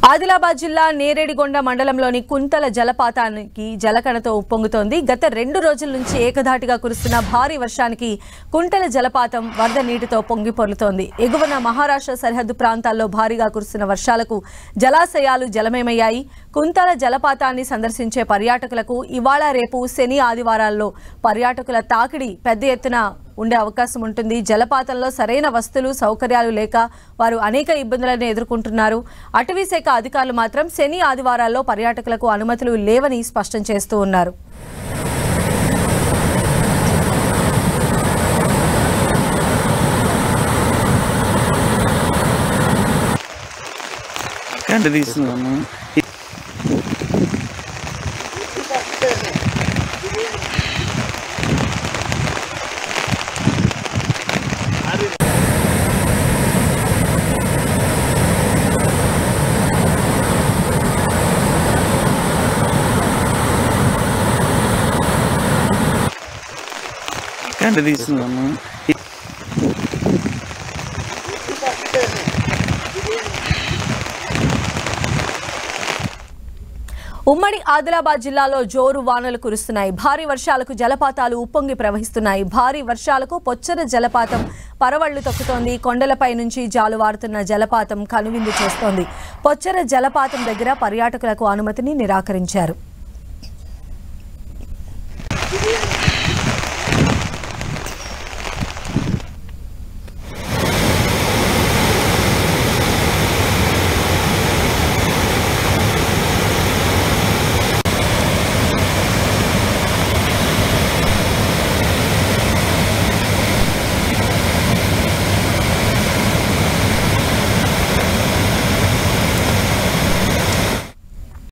ఆదిలాబాద్ జిల్లా నేరేడిగొండ మండలంలోని కుంతల జలపాతానికి జలకణతో ఉప్పొంగుతోంది. గత 2 రోజుల నుంచి ఏకధాటిగా కురుస్తున్న భారీ వర్షానికి కుంతల జలపాతం వరద నీటితో పొంగి పొర్లుతోంది. ఎగువన మహారాష్ట్ర సరిహద్దు ప్రాంతాల్లో భారీగా కురుస్తున్న వర్షాలకు జలాశయాలు జలమయమయ్యాయి. కుంతల జలపాతాన్ని సందర్శించే పర్యాటకులకు ఇవాళ రేపు శని ఆదివారాల్లో పర్యాటకుల తాకిడి పెద్ద ఎత్తున ఉండే అవకాశం ఉంటుంది. జలపాతంలో సరైన వసతులు సౌకర్యాలు లేక వారు అనేక ఇబ్బందులను ఎదుర్కొంటున్నారు. అటవీ శాఖ అధికారులు మాత్రం శని ఆదివారాల్లో పర్యాటకులకు అనుమతులు లేవని స్పష్టం చేస్తూ ఉన్నారు. ఉమ్మడి ఆదిలాబాద్ జిల్లాలో జోరు వానలు కురుస్తున్నాయి. భారీ వర్షాలకు జలపాతాలు ఉప్పొంగి ప్రవహిస్తున్నాయి. భారీ వర్షాలకు పొచ్చర జలపాతం పరవళ్లు తొక్కుతోంది. కొండలపై నుంచి జాలువారుతున్న జలపాతం కనువిందు చేస్తోంది. పొచ్చర జలపాతం దగ్గర పర్యాటకులకు అనుమతిని నిరాకరించారు.